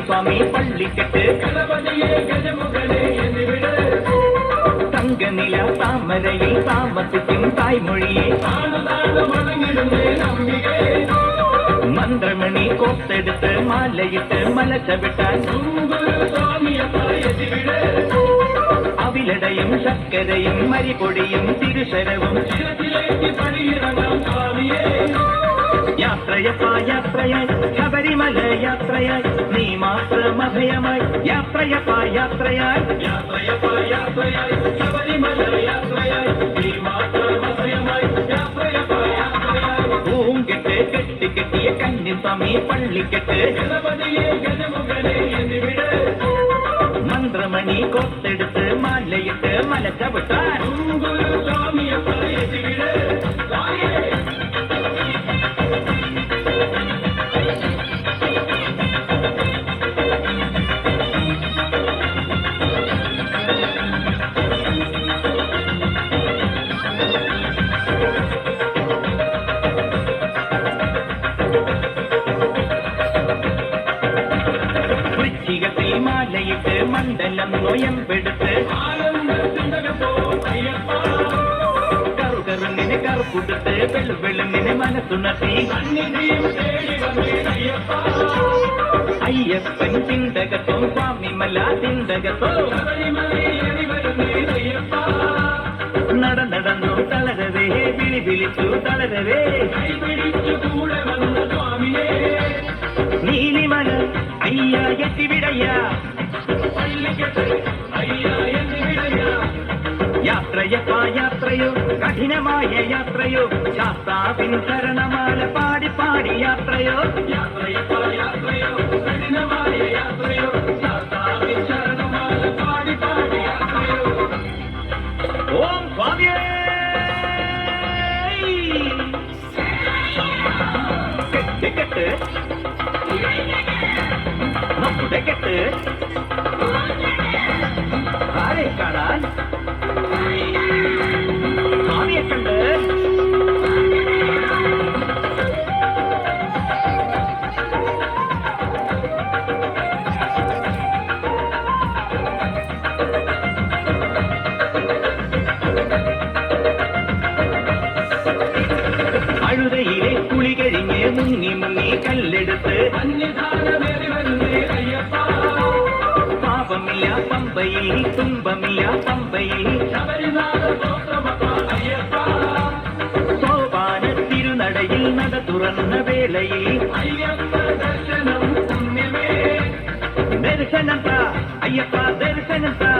சுவாமி பள்ளிக்கட்டு தங்க நில தாமரையில் தாமத்துக்கும் தாய்மொழியே மந்திரமணி கோத்தெடுத்து மாலையிட்டு மலச்ச விட்டார் அவிலடையும் சர்க்கரையும் மரிபொடியும் திருசரவும் യാത്രയപ്പാ യാത്രയായി ശബരിമല യാത്രയായി നീ മാത്രം അഭയമായി യാത്രയപ്പാ യാത്രയായി യാത്രയപ്പാ യാത്രയായി ശബരിമല യാത്രയായി നീ മാത്രം അഭയമായി യാത്രയപ്പാ യാത്രയായി പൂങ്കെട്ട് കെട്ടിക്കെട്ടിയ കന്യസ്വാമി പള്ളിക്കെട്ട് ഗണപതിയെ ഗജമുഖനെ എന്നിവിടെ മന്ത്രമണി കൊത്തെടുത്ത് മാലയിട്ട് മല ചവിട്ടാൻ സ്വാമിയപ്പ എന്നിവിടെ മാലയിട്ട് മണ്ഡലം നൊയമ്പെടുത്ത് കറുകറുങ്ങിന് കറുപ്പുടുത്ത് വെളുവെളുങ്ങിന് മനസ്സുണർത്തി അയ്യപ്പൻ ചിന്തകത്തോ സ്വാമിമല ചിന്തകത്തോ നടന്നു തളരവേ വിളി വിളിച്ചു തളരവേ നീലിമല അയ്യ എത്തിവിടയ്യ യാത്രയപ്പാ യാത്രയോ കഠിനമായ യാത്രയോ ശാസ്താവിൻ ശരണമാല പാടി പാടി യാത്രയോ യാത്രയപ്പാ യാത്രയോ കഠിനമായ യാത്രയോ ശാസ്താവിൻ ശരണമാല പാടി പാടി യാത്രയോ ഓം സ്വാമിയേ കെട്ട് കെട്ട് നമ്മുടെ കെട്ട് ആരെ കാണാൻ സ്വാമിയെ കണ്ട് അഴുതയിലെ കുളി കഴിഞ്ഞ് മുങ്ങി മുങ്ങി കല്ലെടുത്ത് പാപമില്ല പമ്പയിൽ തുമ്പമില്ല പമ്പയിൽ സോപാന തിരുനടയിൽ നട തുറന്ന വേളയിൽ ദർശനം താ അയ്യപ്പ ദർശനം താ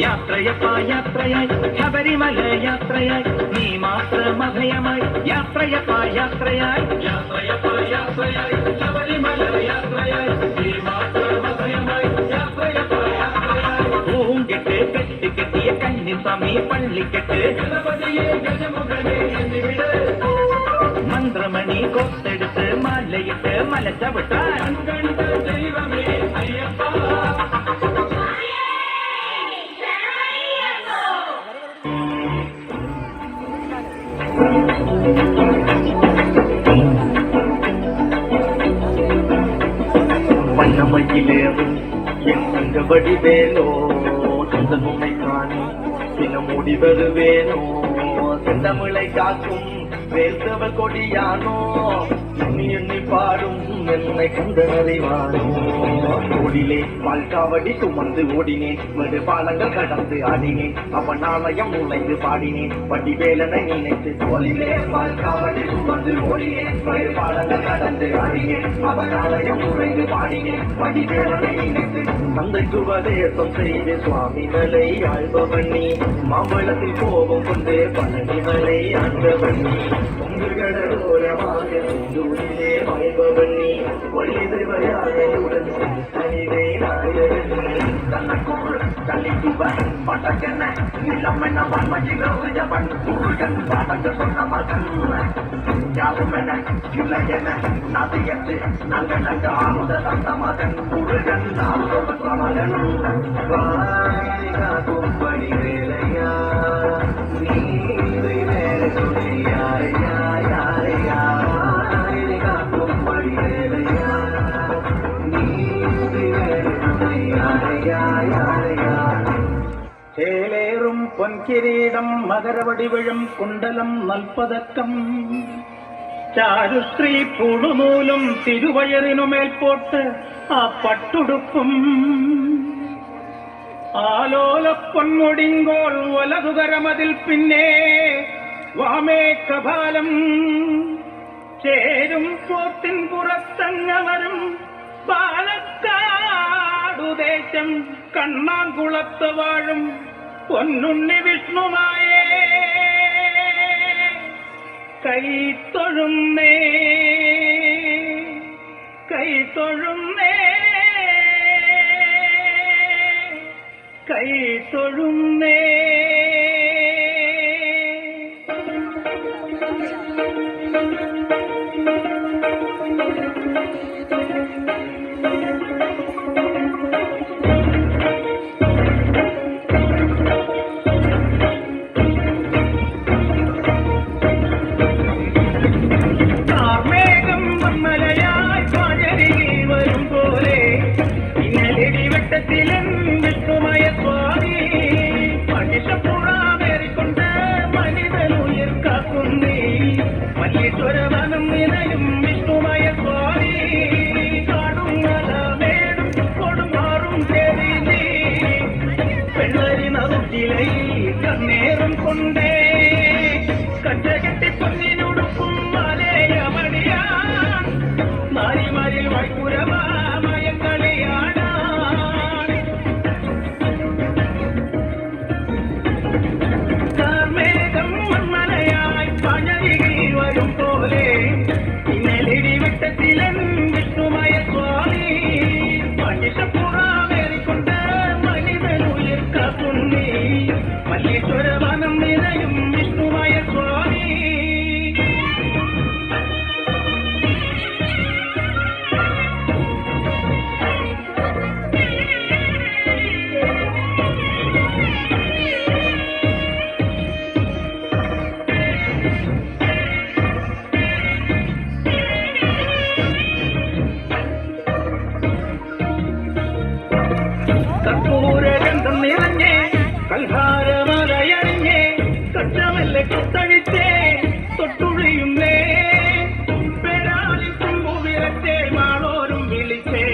യാത്രയപ്പാ യാത്രയായി ശബരിമല യാത്രയായി നീ മാത്രം അഭയമായി യാത്രയപ്പാ യാത്രയായി യാത്രയപ്പാ യാത്രയായി ശബരിമല യാത്രയായി നീ മാത്രം അഭയമായി യാത്രയപ്പാ യാത്രയായി പൂങ്കെട്ട് കെട്ടിക്കെട്ടിയ കന്യസ്വാമി പള്ളിക്കെട്ട് ഗണപതിയെ ഗജമുഖനെ എന്നിവിടെ മന്ത്രമണി കൊത്തെടുത്ത് മാലയിട്ട് മല ചവിട്ടാൻ കണ്ട ദൈവമേ അയ്യപ്പ வண்ணமையிலேறும் என் அங்கபடி வேலோ சொந்த நுமை காணி சின்ன மூடி வருவேனோ செந்தமிழை காக்கும் வேல்தவ கொடியானோ எண்ணி எண்ணி பாடும் என்னை கண்டறிவானோ ஓடிலே பால்காவடி சுமந்து ஓடினேன் வெடு பாலங்கள் கடந்து ஆடினேன் அவன் ஆலயம் நுழைந்து பாடினேன் வடிவேலனை நினைத்து ஓடிலே பால்காவடி சுமந்து ஓடினேன் வெடு பாலங்கள் கடந்து ஆடினேன் அவன் ஆலயம் நுழைந்து பாடினேன் வடிவேலனை நினைத்து தந்தைக்கு உபதேசம் செய்து சுவாமி மலை ஆழ்பவன் நீ மாம்பழத்தில் கோபம் கொண்டு பழனிமலை ஆண்டவன் நீ கடலோரமாக செந்தூரிலே வாழ்பவன் நீ ஒளிதுவையாயுடன் தனிவே நாயகன் தனக்குள் தள்ளிக்குவன் பட்டக்கென்ன இளமென்ன வன்மஜிகன் முருகன் பாடங்க சொன்ன மகன் யாரும் என இல்லை என நதியத்து நங்க நங்க ஆமுத தந்த மகன் முருகன் மகன் கும்படி வேலையா நீ வேலை சொல்லியா ചേലേറും പൊൻകിരീടം മകരവടിവഴും കുണ്ടലം നൽപ്പതക്കം ചാരുശ്രീ പൂണുനൂലും തിരുവയറിനുമേൽപോട്ട് ആ പട്ടുടുപ്പും ആലോലപ്പൊന്മുടിങ്കോൾ വലതുകരമതിൽ പിന്നെ വാമേ കപാലം ചേരും പോത്തിൻ പുറത്തങ്ങവരും പാലക്കാടുദേശം കണ്ണാങ്കുളത്ത് വാഴും പൊന്നുണ്ണി വിഷ്ണുമായേ കൈത്തൊഴുന്നേ കൈത്തൊഴുന്നേ കൈത്തൊഴുന്നേ. കാർമേഘം മമ്മലയായി പാചരികിൽ വരും പോലെ ഇന്നലിടിവട്ടത്തിലും വിഷ്ണുമയ സ്വാമി മഹിഷപ്പുറാമേറിക്കൊണ്ട് മനിതനുയിർ കാക്കുന്നേ മല്ലീശ്വരവനം നിലയും വിഷ്ണുമയ സ്വാമി കാടുങ്ങലമേടും കൊടുമാറും ചേരി നീ വെള്ളരി നറുക്കിലയിൽ കണ്ണേറും കൊണ്ടേ കച്ചകെട്ടി പൊന്നിനുടുക്കും മലയമടിയാൻ നാരിമാരിൽ വൈപുരമാമയക്കളിയാണ് കാർമേഘം മൺമലയായി പഴകിൽ വരും പോലെ ഇന്നലിടിവട്ടത്തിലും വിഷ്ണുമയ സ്വാമി മഹിഷപ്പുറാമേറിക്കൊണ്ട് മനിതനുയിർ കാക്കുന്നേ മല്ലീശ്വരവനം നിലയും വിഷ്ണുമയ സ്വാമി. കർപ്പൂരഗന്ധം നിറഞ്ഞേ കൽഹാരമലയണിഞ്ഞേ കച്ചമല്ലെ കുത്തഴിച്ചേ തൊട്ടുഴിയുന്നേ പേരാലിൽ തുമ്പു വിറച്ചേ മാളോരും വിളിച്ചേ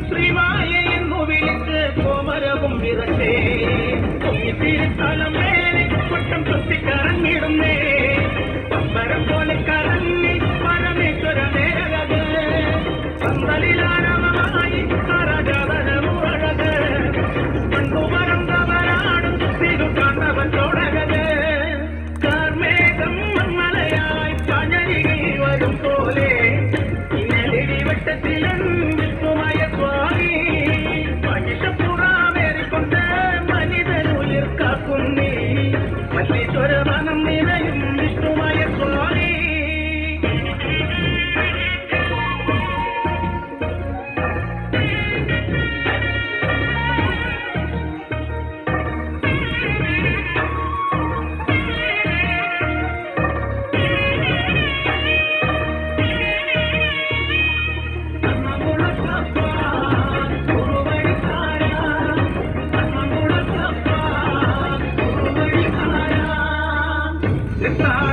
ശ്രീമായ എന്നു വിളിച്ച് കോമരവും വിറച്ചേ തിരുത്തലം മേലെ കൊട്ടം കൊത്തിക്കറങ്ങിടുന്നേ പമ്പരം പോലെ കറങ്ങി പരമേശ്വര നേരകത് പന്തലിലാരവമായി കരജാതനമുറകത് പണ്ടുമരന്തവരാണ് തിരുക്കാണ്ടവൻ ചോടകത് കാർമേഘം മമ്മലയായി പഴകിൽ വരും പോലെ ഇന്നലിടിവട്ടത്തിലും വിഷ്ണുമയ സ്വാമി മഹിഷപ്പുറാമേറിക്കൊണ്ട് മനിതനുയിർ കാക്കുന്നേ മല്ലീശ്വരവനം നിലയും വിഷ്ണുമയ സ്വാമി.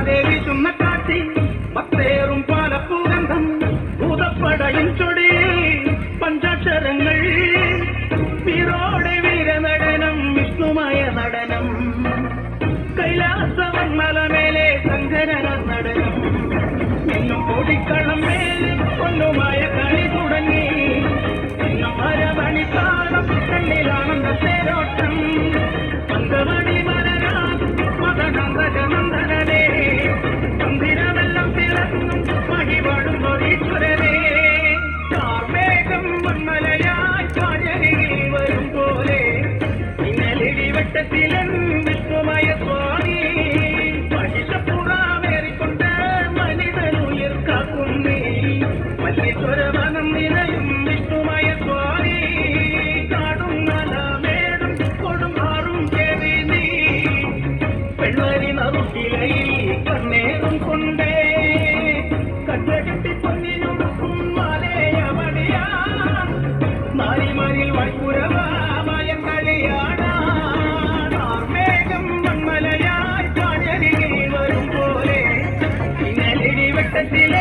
ദേവി ചുണ്ണക്കാട്ടി മത്തേറും പാലപ്പൂഗന്ധം ഭൂതപ്പടയും ചൊടി പഞ്ചാക്ഷരങ്ങൾ വീരോടെ വീരനടനം വിഷ്ണുമയ നടനം കൈലാസവർണ്ണലമേലെ സങ്കരന നടനം ഇന്നും പൊടിക്കളം മേലെ കൊല്ലുമായ കളി തുടങ്ങി ഇന്നും മരമണി താളം കണ്ണിലാനന്ദ തേരോട്ടം പങ്കമണി മലരാം മതനന്ദനേ മന്ദിരമെല്ലാം തിളങ്ങും മഹിപാടും ഈശ്വരനെ കാർമേഘം മൺമലയായി പാചരികിൽ വരും പോലെ ഇന്നലിടിവട്ടത്തിലും വിഷ്ണുമയ സ്വാമി മഹിഷപ്പുറാമേറിക്കൊണ്ട് മനിതനുയിർ കാക്കുന്നേ മല്ലീശ്വരവനം നിലയും വിഷ്ണുമയ സ്വാമി കാടുങ്ങലമേടും കൊടുമാറും ചേരി നീ വെള്ളരി നറുക്കിലയിൽ കണ്ണേറും കൊണ്ടേ കച്ചകെട്ടി പൊന്നിനുടുക്കും മലയമടിയാൻ നാരിമാരിൽ വൈപുരമാ മനസ്സിലെ